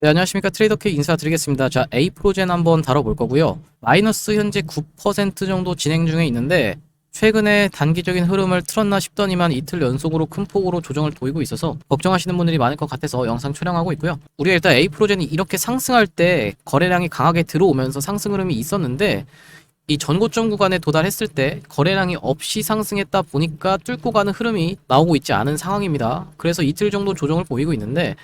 네, 안녕하십니까. 트레이더K 인사드리겠습니다. 자, A프로젠 한번 다뤄볼 거고요. 마이너스 현재 9% 정도 진행 중에 있는데 최근에 단기적인 흐름을 틀었나 싶더니만 이틀 연속으로 큰 폭으로 조정을 보이고 있어서 걱정하시는 분들이 많을 것 같아서 영상 촬영하고 있고요. 우리가 일단 A프로젠이 이렇게 상승할 때 거래량이 강하게 들어오면서 상승 흐름이 있었는데 이 전고점 구간에 도달했을 때 거래량이 없이 상승했다 보니까 뚫고 가는 흐름이 나오고 있지 않은 상황입니다. 그래서 이틀 정도 조정을 보이고 있는데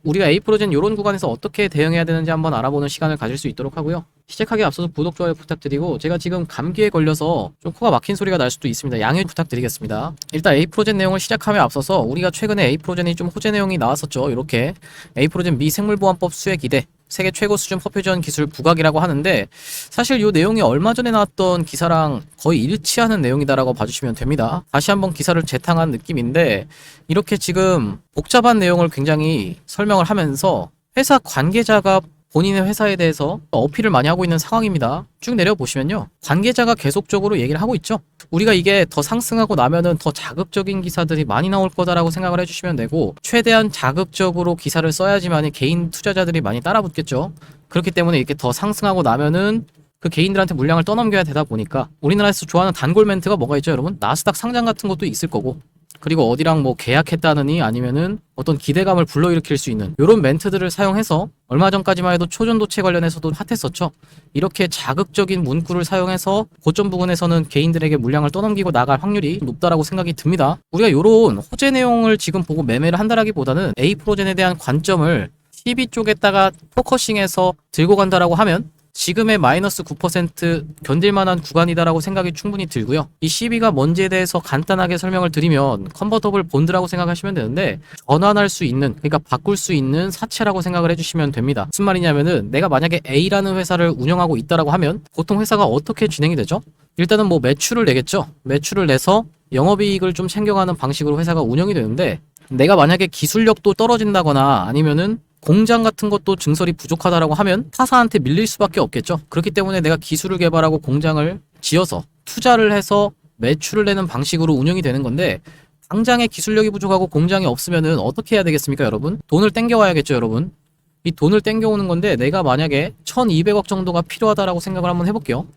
우리가 A프로젠 이런 구간에서 어떻게 대응해야 되는지 한번 알아보는 시간을 가질 수 있도록 하고요. 시작하기 앞서서 구독, 좋아요 부탁드리고, 제가 지금 감기에 걸려서 좀 코가 막힌 소리가 날 수도 있습니다. 양해 부탁드리겠습니다. 일단 A프로젠 내용을 시작하며 앞서서 우리가 최근에 A프로젠이 좀 호재 내용이 나왔었죠. 이렇게 A프로젠 미 생물보안법 수혜 기대 세계 최고 수준 퍼퓨전 기술 부각이라고 하는데, 사실 이 내용이 얼마 전에 나왔던 기사랑 거의 일치하는 내용이다라고 봐주시면 됩니다. 다시 한번 기사를 재탕한 느낌인데, 이렇게 지금 복잡한 내용을 굉장히 설명을 하면서 회사 관계자가 본인의 회사에 대해서 어필을 많이 하고 있는 상황입니다. 쭉 내려보시면요, 관계자가 계속적으로 얘기를 하고 있죠. 우리가 이게 더 상승하고 나면은 더 자극적인 기사들이 많이 나올 거다라고 생각을 해주시면 되고, 최대한 자극적으로 기사를 써야지만 개인 투자자들이 많이 따라붙겠죠. 그렇기 때문에 이렇게 더 상승하고 나면은 그 개인들한테 물량을 떠넘겨야 되다 보니까, 우리나라에서 좋아하는 단골 멘트가 뭐가 있죠, 여러분? 나스닥 상장 같은 것도 있을 거고, 그리고 어디랑 뭐 계약했다느니 아니면은 어떤 기대감을 불러일으킬 수 있는 이런 멘트들을 사용해서, 얼마 전까지만 해도 초전도체 관련해서도 핫했었죠. 이렇게 자극적인 문구를 사용해서 고점 부근에서는 개인들에게 물량을 떠넘기고 나갈 확률이 높다라고 생각이 듭니다. 우리가 이런 호재 내용을 지금 보고 매매를 한다라기보다는 A프로젠에 대한 관점을 CB 쪽에다가 포커싱해서 들고 간다라고 하면 지금의 마이너스 9% 견딜만한 구간이다라고 생각이 충분히 들고요. 이 CB가 뭔지에 대해서 간단하게 설명을 드리면, 컨버터블 본드라고 생각하시면 되는데, 전환할 수 있는, 그러니까 바꿀 수 있는 사채라고 생각을 해주시면 됩니다. 무슨 말이냐면은, 내가 만약에 A라는 회사를 운영하고 있다라고 하면 보통 회사가 어떻게 진행이 되죠? 일단은 뭐 매출을 내겠죠. 매출을 내서 영업이익을 좀 챙겨가는 방식으로 회사가 운영이 되는데, 내가 만약에 기술력도 떨어진다거나 아니면은 공장 같은 것도 증설이 부족하다라고 하면 타사한테 밀릴 수밖에 없겠죠. 그렇기 때문에 내가 기술을 개발하고 공장을 지어서 투자를 해서 매출을 내는 방식으로 운영이 되는 건데, 당장에 기술력이 부족하고 공장이 없으면은 어떻게 해야 되겠습니까, 여러분? 돈을 땡겨와야겠죠, 여러분. 이 돈을 땡겨오는 건데, 내가 만약에 1200억 정도가 필요하다라고 생각을 한번 해볼게요.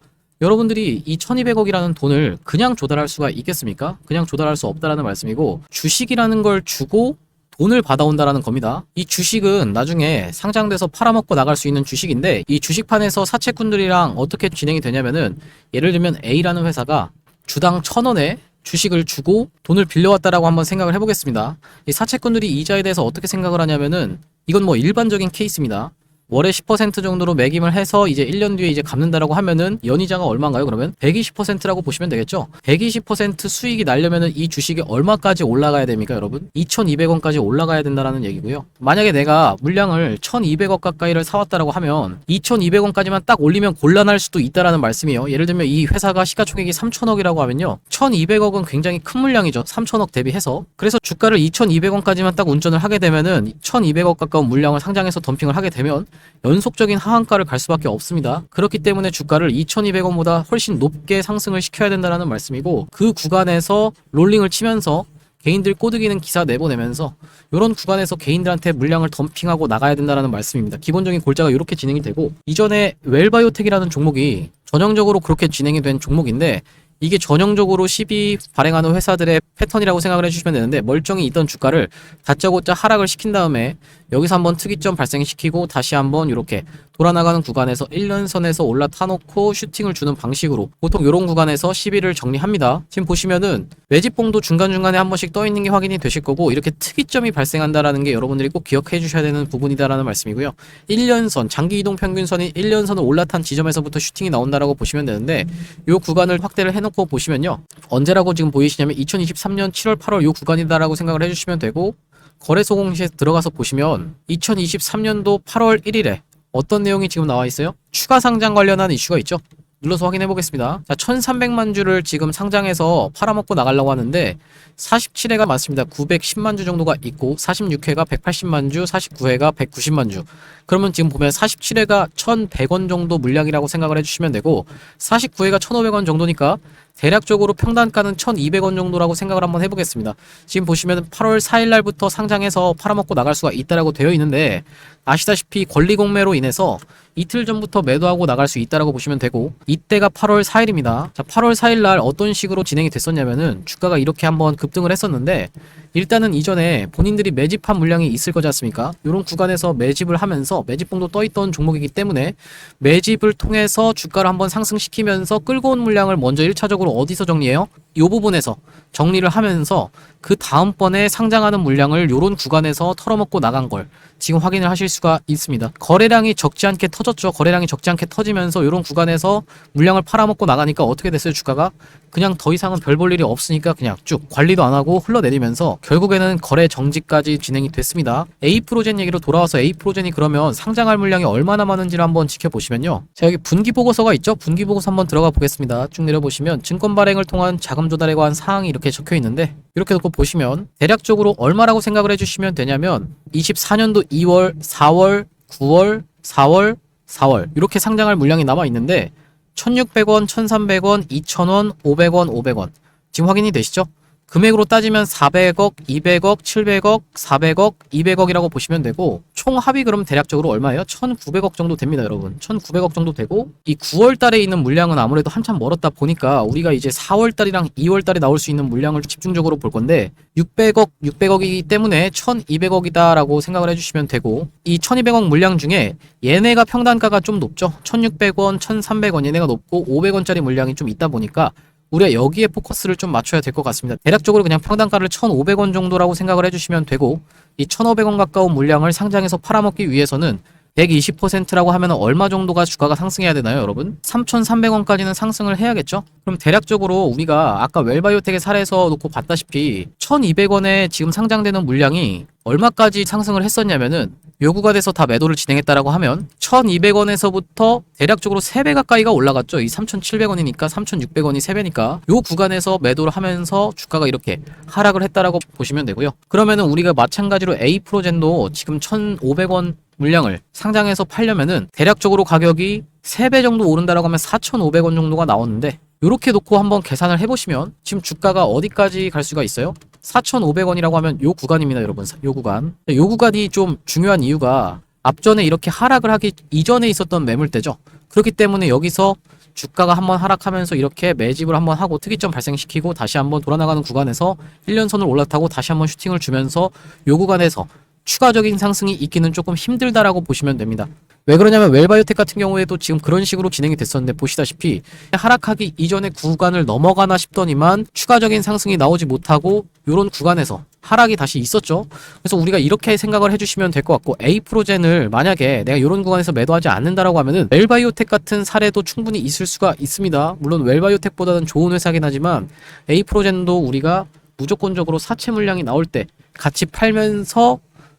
여러분들이 이 1200억이라는 돈을 그냥 조달할 수가 있겠습니까? 그냥 조달할 수 없다라는 말씀이고, 주식이라는 걸 주고 돈을 받아온다라는 겁니다. 이 주식은 나중에 상장돼서 팔아먹고 나갈 수 있는 주식인데, 이 주식판에서 사채꾼들이랑 어떻게 진행이 되냐면은, 예를 들면 A라는 회사가 주당 1000원에 주식을 주고 돈을 빌려왔다라고 한번 생각을 해보겠습니다. 이 사채꾼들이 이자에 대해서 어떻게 생각을 하냐면은, 이건 뭐 일반적인 케이스입니다. 월에 10% 정도로 매김을 해서 이제 1년 뒤에 이제 갚는다라고 하면은 연이자가 얼마인가요? 그러면 120%라고 보시면 되겠죠. 120% 수익이 나려면은 이 주식이 얼마까지 올라가야 됩니까, 여러분? 2,200원까지 올라가야 된다라는 얘기고요. 만약에 내가 물량을 1,200억 가까이를 사왔다라고 하면 2,200원까지만 딱 올리면 곤란할 수도 있다라는 말씀이에요. 예를 들면 이 회사가 시가총액이 3,000억이라고 하면요, 1,200억은 굉장히 큰 물량이죠. 3,000억 대비해서. 그래서 주가를 2,200원까지만 딱 운전을 하게 되면은 1,200억 가까운 물량을 상장해서 덤핑을 하게 되면 연속적인 하한가를 갈 수밖에 없습니다. 그렇기 때문에 주가를 2,200원보다 훨씬 높게 상승을 시켜야 된다는 말씀이고, 그 구간에서 롤링을 치면서 개인들 꼬드기는 기사 내보내면서 이런 구간에서 개인들한테 물량을 덤핑하고 나가야 된다는 말씀입니다. 기본적인 골자가 이렇게 진행이 되고, 이전에 웰바이오텍이라는 종목이 전형적으로 그렇게 진행이 된 종목인데, 이게 전형적으로 시비 발행하는 회사들의 패턴이라고 생각을 해주시면 되는데, 멀쩡히 있던 주가를 다짜고짜 하락을 시킨 다음에 여기서 한번 특이점 발생시키고 다시 한번 이렇게 돌아나가는 구간에서 1년선에서 올라타놓고 슈팅을 주는 방식으로 보통 이런 구간에서 시비를 정리합니다. 지금 보시면은 매집봉도 중간중간에 한 번씩 떠있는 게 확인이 되실 거고, 이렇게 특이점이 발생한다라는 게 여러분들이 꼭 기억해 주셔야 되는 부분이다라는 말씀이고요. 1년선, 장기이동평균선이 1년선을 올라탄 지점에서부터 슈팅이 나온다라고 보시면 되는데, 이 구간을 확대를 해놓고 보시면요, 언제라고 지금 보이시냐면 2023년 7월 8월 이 구간이다라고 생각을 해주시면 되고, 거래소 공시에 들어가서 보시면 2023년도 8월 1일에 어떤 내용이 지금 나와 있어요? 추가 상장 관련한 이슈가 있죠. 눌러서 확인해 보겠습니다. 자, 1300만 주를 지금 상장해서 팔아먹고 나가려고 하는데 47회가 많습니다. 910만 주 정도가 있고 46회가 180만 주, 49회가 190만 주. 그러면 지금 보면 47회가 1100원 정도 물량이라고 생각을 해주시면 되고, 49회가 1500원 정도니까 대략적으로 평단가는 1200원 정도라고 생각을 한번 해보겠습니다. 지금 보시면 8월 4일 날부터 상장해서 팔아먹고 나갈 수가 있다라고 되어 있는데, 아시다시피 권리공매로 인해서 이틀 전부터 매도하고 나갈 수 있다라고 보시면 되고, 이때가 8월 4일입니다. 자, 8월 4일 날 어떤 식으로 진행이 됐었냐면은 주가가 이렇게 한번 급등을 했었는데, 일단은 이전에 본인들이 매집한 물량이 있을 거지 않습니까? 이런 구간에서 매집을 하면서 매집봉도 떠있던 종목이기 때문에 매집을 통해서 주가를 한번 상승시키면서 끌고 온 물량을 먼저 1차적으로 어디서 정리해요? 이 부분에서 정리를 하면서 그 다음번에 상장하는 물량을 요런 구간에서 털어먹고 나간 걸 지금 확인을 하실 수가 있습니다. 거래량이 적지 않게 터졌죠. 거래량이 적지 않게 터지면서 요런 구간에서 물량을 팔아먹고 나가니까 어떻게 됐어요? 주가가 그냥 더 이상은 별 볼 일이 없으니까 그냥 쭉 관리도 안 하고 흘러내리면서 결국에는 거래 정지까지 진행이 됐습니다. A프로젠 얘기로 돌아와서 A프로젠이 그러면 상장할 물량이 얼마나 많은지를 한번 지켜보시면요. 자, 여기 분기 보고서가 있죠. 분기 보고서 한번 들어가 보겠습니다. 쭉 내려보시면 증권 발행을 통한 자금 조달에 관한 사항이 이렇게 적혀 있는데, 이렇게 놓고 보시면 대략적으로 얼마라고 생각을 해주시면 되냐면 24년도 2월, 4월, 9월, 4월, 4월 이렇게 상장할 물량이 남아 있는데 1600원, 1300원, 2000원, 500원, 500원 지금 확인이 되시죠? 금액으로 따지면 400억, 200억, 700억, 400억, 200억이라고 보시면 되고, 총 합이 그럼 대략적으로 얼마예요? 1900억 정도 됩니다, 여러분. 1900억 정도 되고, 이 9월 달에 있는 물량은 아무래도 한참 멀었다 보니까 우리가 이제 4월 달이랑 2월 달에 나올 수 있는 물량을 집중적으로 볼 건데, 600억이기 때문에 1200억이다라고 생각을 해주시면 되고, 이 1200억 물량 중에 얘네가 평단가가 좀 높죠. 1600원, 1300원 얘네가 높고 500원짜리 물량이 좀 있다 보니까 우리가 여기에 포커스를 좀 맞춰야 될 것 같습니다. 대략적으로 그냥 평단가를 1,500원 정도라고 생각을 해주시면 되고, 이 1,500원 가까운 물량을 상장해서 팔아먹기 위해서는 120%라고 하면 얼마 정도가 주가가 상승해야 되나요, 여러분? 3,300원까지는 상승을 해야겠죠? 그럼 대략적으로 우리가 아까 웰바이오텍의 사례에서 놓고 봤다시피 1,200원에 지금 상장되는 물량이 얼마까지 상승을 했었냐면은 요구가 돼서 다 매도를 진행했다라고 하면 1,200원에서부터 대략적으로 3배 가까이가 올라갔죠. 이 3,700원이니까 3,600원이 3배니까 요 구간에서 매도를 하면서 주가가 이렇게 하락을 했다라고 보시면 되고요. 그러면은 우리가 마찬가지로 A프로젠도 지금 1,500원 물량을 상장해서 팔려면은 대략적으로 가격이 3배 정도 오른다라고 하면 4,500원 정도가 나오는데, 요렇게 놓고 한번 계산을 해보시면 지금 주가가 어디까지 갈 수가 있어요? 4,500원이라고 하면 요 구간입니다, 여러분. 요 구간. 요 구간이 좀 중요한 이유가 앞전에 이렇게 하락을 하기 이전에 있었던 매물대죠. 그렇기 때문에 여기서 주가가 한번 하락하면서 이렇게 매집을 한번 하고 특이점 발생시키고 다시 한번 돌아나가는 구간에서 1년선을 올라타고 다시 한번 슈팅을 주면서 요 구간에서 추가적인 상승이 있기는 조금 힘들다라고 보시면 됩니다. 왜 그러냐면 웰바이오텍 같은 경우에도 지금 그런 식으로 진행이 됐었는데, 보시다시피 하락하기 이전의 구간을 넘어가나 싶더니만 추가적인 상승이 나오지 못하고 이런 구간에서 하락이 다시 있었죠. 그래서 우리가 이렇게 생각을 해주시면 될 것 같고, A프로젠을 만약에 내가 이런 구간에서 매도하지 않는다라고 하면은 웰바이오텍 같은 사례도 충분히 있을 수가 있습니다. 물론 웰바이오텍보다는 좋은 회사긴 하지만 A프로젠도 우리가 무조건적으로 사채 물량이 나올 때 같이 팔면서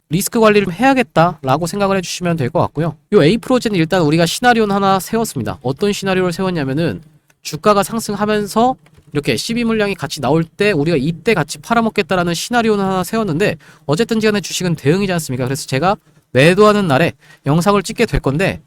리스크 관리를 해야겠다라고 생각을 해주시면 될 것 같고요. 요 A프로젠은 일단 우리가 시나리오는 하나 세웠습니다. 어떤 시나리오를 세웠냐면은 주가가 상승하면서 이렇게 12 물량이 같이 나올 때 우리가 이때 같이 팔아먹겠다라는 시나리오는 하나 세웠는데, 어쨌든 간에 주식은 대응이지 않습니까? 그래서 제가 매도하는 날에 영상을 찍게 될 건데,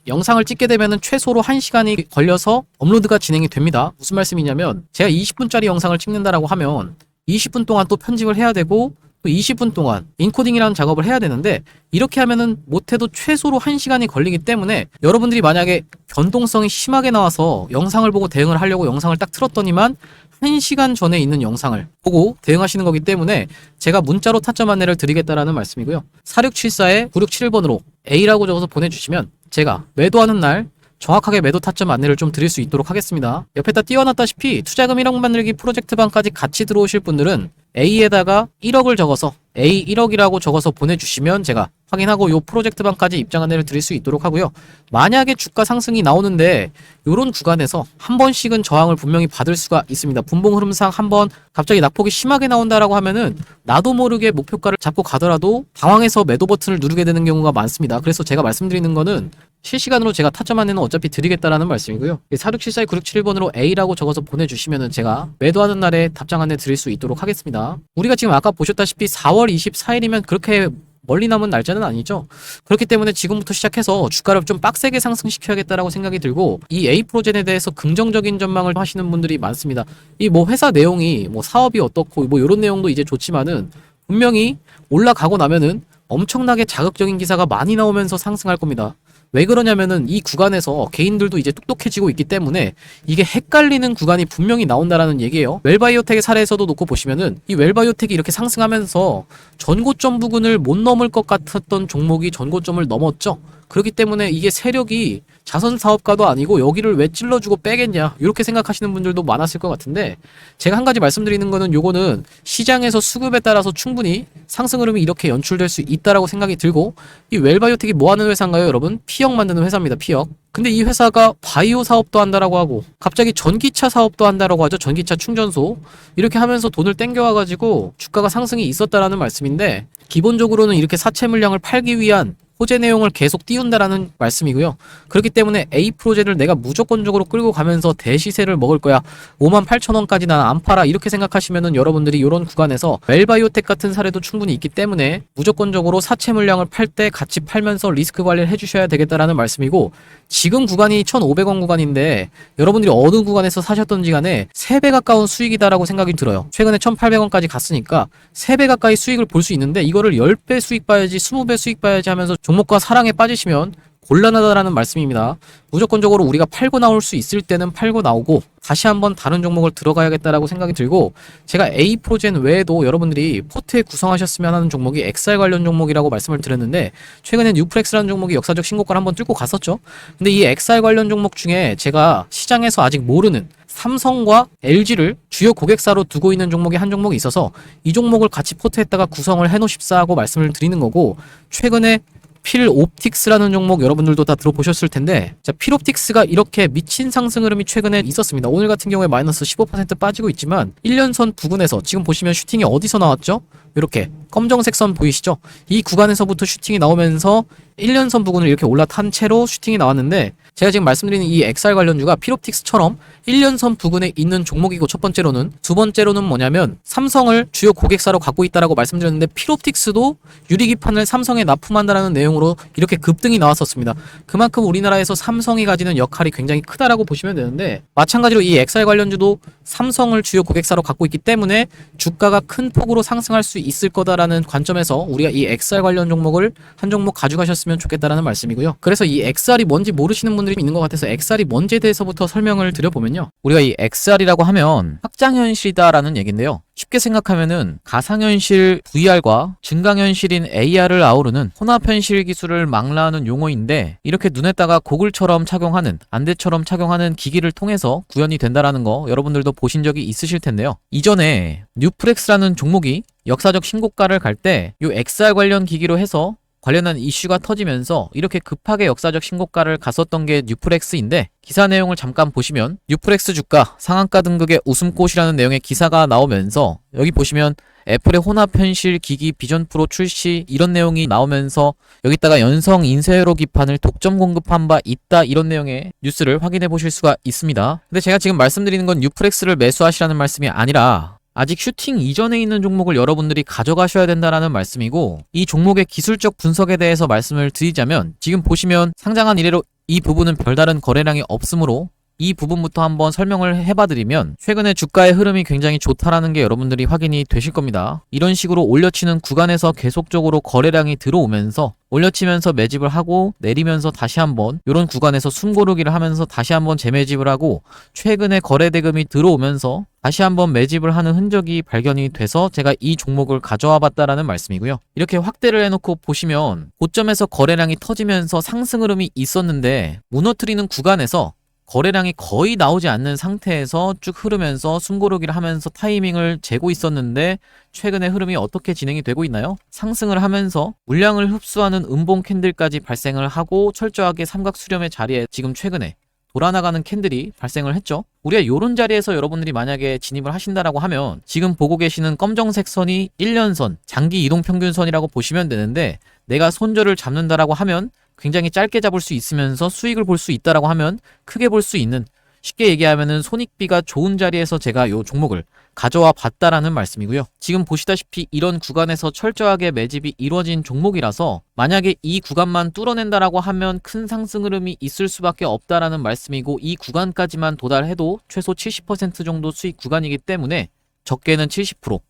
영상을 찍게 되면은 최소로 1시간이 걸려서 업로드가 진행이 됩니다. 무슨 말씀이냐면 제가 20분짜리 영상을 찍는다라고 하면 20분 동안 또 편집을 해야 되고 또 20분 동안 인코딩이라는 작업을 해야 되는데, 이렇게 하면은 못해도 최소로 1시간이 걸리기 때문에 여러분들이 만약에 변동성이 심하게 나와서 영상을 보고 대응을 하려고 영상을 딱 틀었더니만 1시간 전에 있는 영상을 보고 대응하시는 거기 때문에 제가 문자로 타점 안내를 드리겠다라는 말씀이고요. 4674에 9671번으로 A라고 적어서 보내주시면 제가 매도하는 날 정확하게 매도 타점 안내를 좀 드릴 수 있도록 하겠습니다. 옆에다 띄워놨다시피 투자금 1억 만들기 프로젝트방까지 같이 들어오실 분들은 A에다가 1억을 적어서 A 1억이라고 적어서 보내주시면 제가 확인하고 요 프로젝트방까지 입장 안내를 드릴 수 있도록 하고요. 만약에 주가 상승이 나오는데 요런 구간에서 한 번씩은 저항을 분명히 받을 수가 있습니다. 분봉 흐름상 한번 갑자기 낙폭이 심하게 나온다라고 하면은 나도 모르게 목표가를 잡고 가더라도 당황해서 매도 버튼을 누르게 되는 경우가 많습니다. 그래서 제가 말씀드리는 거는 실시간으로 제가 타점 안내는 어차피 드리겠다라는 말씀이고요. 4674에 9671번으로 A라고 적어서 보내주시면은 제가 매도하는 날에 답장 안내 드릴 수 있도록 하겠습니다. 우리가 지금 아까 보셨다시피 4월 24일이면 그렇게 멀리 남은 날짜는 아니죠. 그렇기 때문에 지금부터 시작해서 주가를 좀 빡세게 상승시켜야겠다라고 생각이 들고, 이 에이프로젠에 대해서 긍정적인 전망을 하시는 분들이 많습니다. 이 뭐 회사 내용이 뭐 사업이 어떻고 뭐 이런 내용도 이제 좋지만은 분명히 올라가고 나면은 엄청나게 자극적인 기사가 많이 나오면서 상승할 겁니다. 왜 그러냐면은 이 구간에서 개인들도 이제 똑똑해지고 있기 때문에 이게 헷갈리는 구간이 분명히 나온다라는 얘기예요. 웰바이오텍의 사례에서도 놓고 보시면은 이 웰바이오텍이 이렇게 상승하면서 전고점 부근을 못 넘을 것 같았던 종목이 전고점을 넘었죠. 그렇기 때문에 이게 세력이 자선 사업가도 아니고 여기를 왜 찔러주고 빼겠냐 이렇게 생각하시는 분들도 많았을 것 같은데, 제가 한 가지 말씀드리는 거는 요거는 시장에서 수급에 따라서 충분히 상승 흐름이 이렇게 연출될 수 있다라고 생각이 들고, 이 웰바이오텍이 뭐 하는 회사인가요 여러분? 피혁 만드는 회사입니다. 피혁. 근데 이 회사가 바이오 사업도 한다라고 하고 갑자기 전기차 사업도 한다라고 하죠. 전기차 충전소. 이렇게 하면서 돈을 땡겨와가지고 주가가 상승이 있었다라는 말씀인데, 기본적으로는 이렇게 사채 물량을 팔기 위한 호재 내용을 계속 띄운다라는 말씀이고요. 그렇기 때문에 A프로젠을 내가 무조건적으로 끌고 가면서 대시세를 먹을 거야, 58,000원까지 난 안 팔아, 이렇게 생각하시면은 여러분들이 이런 구간에서 웰바이오텍 같은 사례도 충분히 있기 때문에 무조건적으로 사채 물량을 팔 때 같이 팔면서 리스크 관리를 해주셔야 되겠다라는 말씀이고, 지금 구간이 1,500원 구간인데 여러분들이 어느 구간에서 사셨던지 간에 3배 가까운 수익이다라고 생각이 들어요. 최근에 1,800원까지 갔으니까 3배 가까이 수익을 볼 수 있는데, 이거를 10배 수익 봐야지 20배 수익 봐야지 하면서 종목과 사랑에 빠지시면 곤란하다라는 말씀입니다. 무조건적으로 우리가 팔고 나올 수 있을 때는 팔고 나오고 다시 한번 다른 종목을 들어가야겠다라고 생각이 들고, 제가 A프로젠 외에도 여러분들이 포트에 구성하셨으면 하는 종목이 XR 관련 종목이라고 말씀을 드렸는데, 최근에 뉴프렉스라는 종목이 역사적 신고가를 한번 뚫고 갔었죠. 근데 이 XR 관련 종목 중에 제가 시장에서 아직 모르는 삼성과 LG를 주요 고객사로 두고 있는 종목이 한 종목이 있어서 이 종목을 같이 포트에다가 구성을 해놓으십사 하고 말씀을 드리는 거고, 최근에 필옵틱스라는 종목 여러분들도 다 들어보셨을 텐데, 자, 필옵틱스가 이렇게 미친 상승 흐름이 최근에 있었습니다. 오늘 같은 경우에 마이너스 15% 빠지고 있지만 1년선 부근에서 지금 보시면 슈팅이 어디서 나왔죠? 이렇게 검정색 선 보이시죠? 이 구간에서부터 슈팅이 나오면서 1년선 부근을 이렇게 올라탄 채로 슈팅이 나왔는데, 제가 지금 말씀드리는 이 XR 관련주가 필옵틱스처럼 1년선 부근에 있는 종목이고, 첫 번째로는. 두 번째로는 뭐냐면 삼성을 주요 고객사로 갖고 있다라고 말씀드렸는데, 필옵틱스도 유리기판을 삼성에 납품한다라는 내용으로 이렇게 급등이 나왔었습니다. 그만큼 우리나라에서 삼성이 가지는 역할이 굉장히 크다라고 보시면 되는데, 마찬가지로 이 XR 관련주도 삼성을 주요 고객사로 갖고 있기 때문에 주가가 큰 폭으로 상승할 수 있을 거다라는 관점에서 우리가 이 XR 관련 종목을 한 종목 가져가셨으면 좋겠다라는 말씀이고요. 그래서 이 XR이 뭔지 모르시는 분들이 있는 것 같아서 XR이 뭔지에 대해서부터 설명을 드려보면요, 우리가 이 XR이라고 하면 확장현실이다라는 얘기인데요, 쉽게 생각하면은 가상현실 VR과 증강현실인 AR을 아우르는 혼합현실 기술을 망라하는 용어인데, 이렇게 눈에다가 고글처럼 착용하는, 안대처럼 착용하는 기기를 통해서 구현이 된다라는 거 여러분들도 보신 적이 있으실 텐데요. 이전에 뉴프렉스라는 종목이 역사적 신고가를 갈 때 이 XR 관련 기기로 해서 관련한 이슈가 터지면서 이렇게 급하게 역사적 신고가를 갔었던 게 뉴프렉스인데, 기사 내용을 잠깐 보시면 뉴프렉스 주가 상한가 등극의 웃음꽃이라는 내용의 기사가 나오면서, 여기 보시면 애플의 혼합현실 기기 비전 프로 출시 이런 내용이 나오면서 여기다가 연성 인쇄회로 기판을 독점 공급한 바 있다 이런 내용의 뉴스를 확인해 보실 수가 있습니다. 근데 제가 지금 말씀드리는 건 뉴프렉스를 매수하시라는 말씀이 아니라 아직 슈팅 이전에 있는 종목을 여러분들이 가져가셔야 된다라는 말씀이고, 이 종목의 기술적 분석에 대해서 말씀을 드리자면, 지금 보시면 상장한 이래로 이 부분은 별다른 거래량이 없으므로 이 부분부터 한번 설명을 해봐드리면, 최근에 주가의 흐름이 굉장히 좋다라는 게 여러분들이 확인이 되실 겁니다. 이런 식으로 올려치는 구간에서 계속적으로 거래량이 들어오면서 올려치면서 매집을 하고 내리면서 다시 한번 이런 구간에서 숨고르기를 하면서 다시 한번 재매집을 하고, 최근에 거래 대금이 들어오면서 다시 한번 매집을 하는 흔적이 발견이 돼서 제가 이 종목을 가져와 봤다라는 말씀이고요. 이렇게 확대를 해놓고 보시면 고점에서 거래량이 터지면서 상승 흐름이 있었는데, 무너뜨리는 구간에서 거래량이 거의 나오지 않는 상태에서 쭉 흐르면서 숨고르기를 하면서 타이밍을 재고 있었는데, 최근에 흐름이 어떻게 진행이 되고 있나요? 상승을 하면서 물량을 흡수하는 음봉 캔들까지 발생을 하고 철저하게 삼각 수렴의 자리에 지금 최근에 돌아나가는 캔들이 발생을 했죠. 우리가 요런 자리에서 여러분들이 만약에 진입을 하신다라고 하면, 지금 보고 계시는 검정색 선이 1년선 장기 이동평균선이라고 보시면 되는데, 내가 손절을 잡는다라고 하면 굉장히 짧게 잡을 수 있으면서 수익을 볼 수 있다라고 하면 크게 볼 수 있는, 쉽게 얘기하면은 손익비가 좋은 자리에서 제가 요 종목을 가져와 봤다라는 말씀이고요. 지금 보시다시피 이런 구간에서 철저하게 매집이 이루어진 종목이라서 만약에 이 구간만 뚫어낸다라고 하면 큰 상승 흐름이 있을 수밖에 없다라는 말씀이고, 이 구간까지만 도달해도 최소 70% 정도 수익 구간이기 때문에 적게는 70%,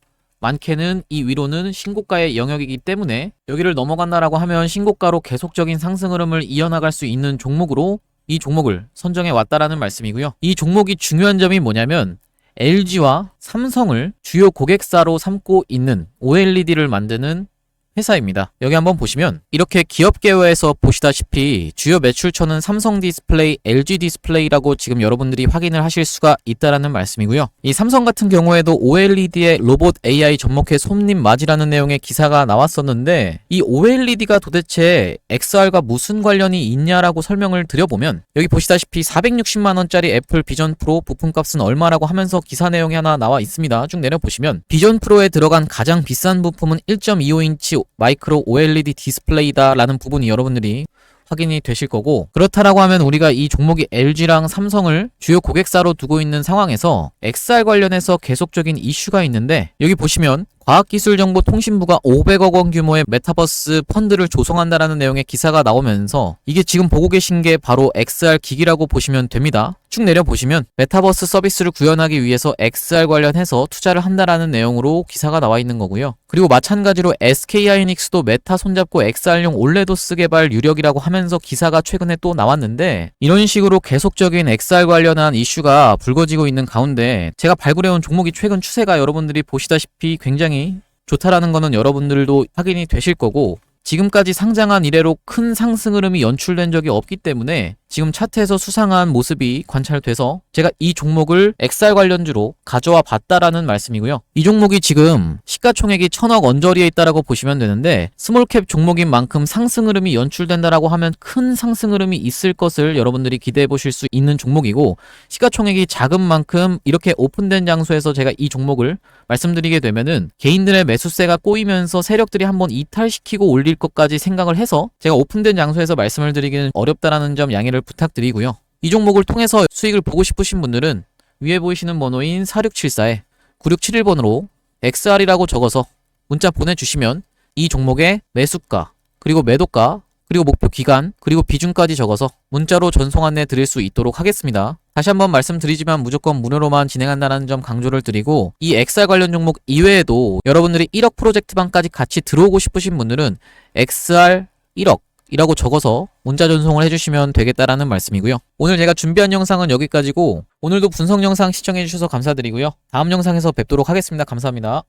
많게는 이 위로는 신고가의 영역이기 때문에 여기를 넘어간다라고 하면 신고가로 계속적인 상승 흐름을 이어나갈 수 있는 종목으로 이 종목을 선정해 왔다라는 말씀이고요. 이 종목이 중요한 점이 뭐냐면 LG와 삼성을 주요 고객사로 삼고 있는 OLED를 만드는 회사입니다. 여기 한번 보시면 이렇게 기업계열에서 보시다시피 주요 매출처는 삼성 디스플레이, LG 디스플레이라고 지금 여러분들이 확인을 하실 수가 있다라는 말씀이고요. 이 삼성 같은 경우에도 OLED의 로봇 AI 접목해 손님 맞이라는 내용의 기사가 나왔었는데, 이 OLED가 도대체 XR과 무슨 관련이 있냐라고 설명을 드려보면, 여기 보시다시피 460만원짜리 애플 비전 프로 부품값은 얼마라고 하면서 기사 내용이 하나 나와 있습니다. 쭉 내려보시면 비전 프로에 들어간 가장 비싼 부품은 1.25인치 마이크로 OLED 디스플레이다 라는 부분이 여러분들이 확인이 되실 거고, 그렇다라고 하면 우리가 이 종목이 LG랑 삼성을 주요 고객사로 두고 있는 상황에서 XR 관련해서 계속적인 이슈가 있는데, 여기 보시면 과학기술정보통신부가 500억 원 규모의 메타버스 펀드를 조성한다라는 내용의 기사가 나오면서 이게 지금 보고 계신 게 바로 XR 기기라고 보시면 됩니다. 쭉 내려보시면 메타버스 서비스를 구현하기 위해서 XR 관련해서 투자를 한다라는 내용으로 기사가 나와 있는 거고요. 그리고 마찬가지로 SK하이닉스도 메타 손잡고 XR용 올레도스 개발 유력이라고 하면서 기사가 최근에 또 나왔는데, 이런 식으로 계속적인 XR 관련한 이슈가 불거지고 있는 가운데 제가 발굴해온 종목이 최근 추세가 여러분들이 보시다시피 굉장히 좋다라는 거는 여러분들도 확인이 되실 거고, 지금까지 상장한 이래로 큰 상승 흐름이 연출된 적이 없기 때문에 지금 차트에서 수상한 모습이 관찰돼서 제가 이 종목을 XR 관련주로 가져와 봤다라는 말씀이고요. 이 종목이 지금 시가총액이 1000억 언저리에 있다라고 보시면 되는데, 스몰캡 종목인 만큼 상승 흐름이 연출된다라고 하면 큰 상승 흐름이 있을 것을 여러분들이 기대해 보실 수 있는 종목이고, 시가총액이 작은 만큼 이렇게 오픈된 장소에서 제가 이 종목을 말씀드리게 되면은 개인들의 매수세가 꼬이면서 세력들이 한번 이탈시키고 올릴 것까지 생각을 해서 제가 오픈된 장소에서 말씀을 드리기는 어렵다라는 점 양해를 부탁드리고요. 이 종목을 통해서 수익을 보고 싶으신 분들은 위에 보이시는 번호인 4674에 9671번으로 XR이라고 적어서 문자 보내주시면 이 종목의 매수가, 그리고 매도가, 그리고 목표 기간, 그리고 비중까지 적어서 문자로 전송 안내 드릴 수 있도록 하겠습니다. 다시 한번 말씀드리지만 무조건 무료로만 진행한다는 점 강조를 드리고, 이 XR 관련 종목 이외에도 여러분들이 1억 프로젝트방까지 같이 들어오고 싶으신 분들은 XR 1억 이라고 적어서 문자 전송을 해주시면 되겠다라는 말씀이고요. 오늘 제가 준비한 영상은 여기까지고, 오늘도 분석 영상 시청해주셔서 감사드리고요. 다음 영상에서 뵙도록 하겠습니다. 감사합니다.